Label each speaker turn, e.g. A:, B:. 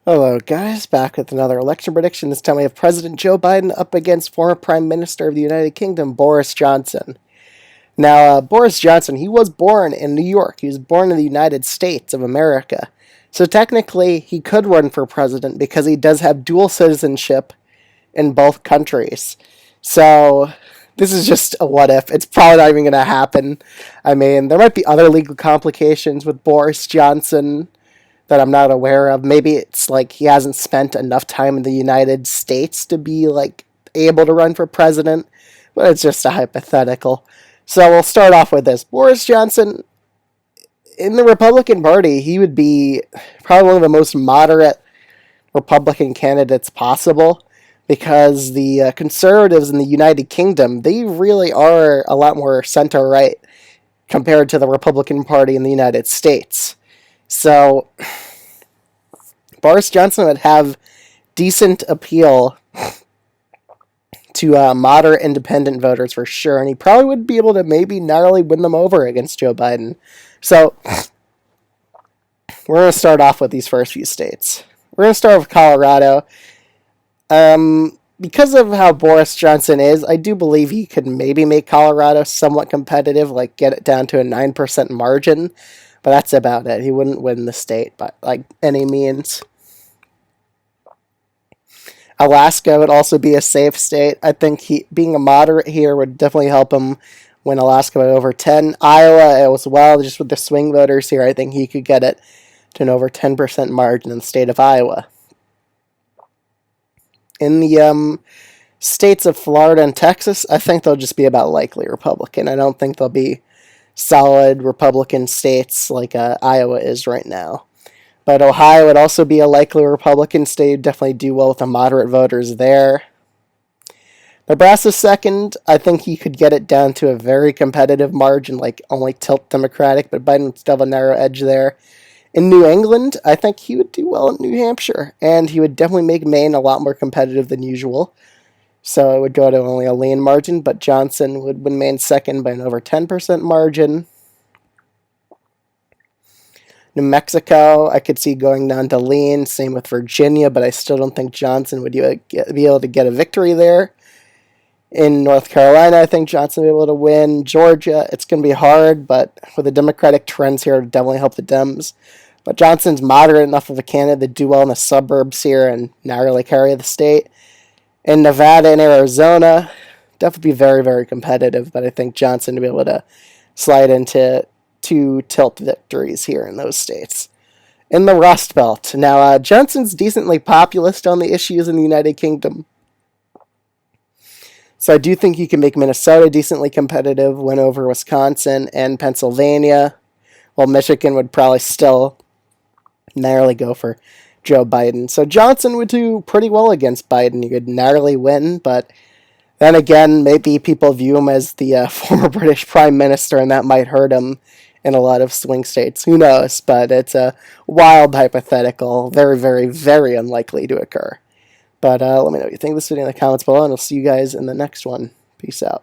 A: Hello, guys. Back with another election prediction. This time we have President Joe Biden up against former Prime Minister of the United Kingdom, Boris Johnson. Now, Boris Johnson, he was born in New York. He was born in the United States of America. So technically, he could run for president because he does have dual citizenship in both countries. So this is just a what if. It's probably not even going to happen. I mean, there might be other legal complications with Boris Johnson that I'm not aware of. Maybe it's like he hasn't spent enough time in the United States to be like able to run for president, but it's just a hypothetical. So we'll start off with this. Boris Johnson, in the Republican Party, he would be probably one of the most moderate Republican candidates possible because the conservatives in the United Kingdom, they really are a lot more center-right compared to the Republican Party in the United States. So, Boris Johnson would have decent appeal to moderate independent voters for sure, and he probably would be able to maybe narrowly win them over against Joe Biden. So, we're going to start off with these first few states. We're going to start with Colorado. Because of how Boris Johnson is, I do believe he could maybe make Colorado somewhat competitive, like get it down to a 9% margin. But that's about it. He wouldn't win the state by like any means. Alaska would also be a safe state. I think being a moderate here would definitely help him win Alaska by over 10. Iowa as well, just with the swing voters here, I think he could get it to an over 10% margin in the state of Iowa. In the states of Florida and Texas, I think they'll just be about likely Republican. I don't think they'll be solid Republican states like Iowa is right now. But Ohio would also be a likely Republican state. Definitely do well with the moderate voters there. Nebraska second. I think he could get it down to a very competitive margin, like only tilt Democratic, but Biden would still have a narrow edge there. In New England, I think he would do well in New Hampshire, and he would definitely make Maine a lot more competitive than usual. So it would go to only a lean margin, but Johnson would win Maine second by an over 10% margin. New Mexico, I could see going down to lean. Same with Virginia, but I still don't think Johnson would be able to get a victory there. In North Carolina, I think Johnson would be able to win. Georgia, it's going to be hard, but with the Democratic trends here, it would definitely help the Dems. But Johnson's moderate enough of a candidate to do well in the suburbs here and narrowly carry the state. In Nevada and Arizona, definitely be very, very competitive, but I think Johnson to be able to slide into 2 tilt victories here in those states. In the Rust Belt, now Johnson's decently populist on the issues in the United Kingdom. So I do think he can make Minnesota decently competitive, win over Wisconsin and Pennsylvania, while Michigan would probably still narrowly go for Joe Biden. So Johnson would do pretty well against Biden. He could narrowly win, but then again, maybe people view him as the former British Prime Minister, and that might hurt him in a lot of swing states. Who knows? But it's a wild hypothetical, very, very, very unlikely to occur. But let me know what you think of this video in the comments below, and I'll see you guys in the next one. Peace out.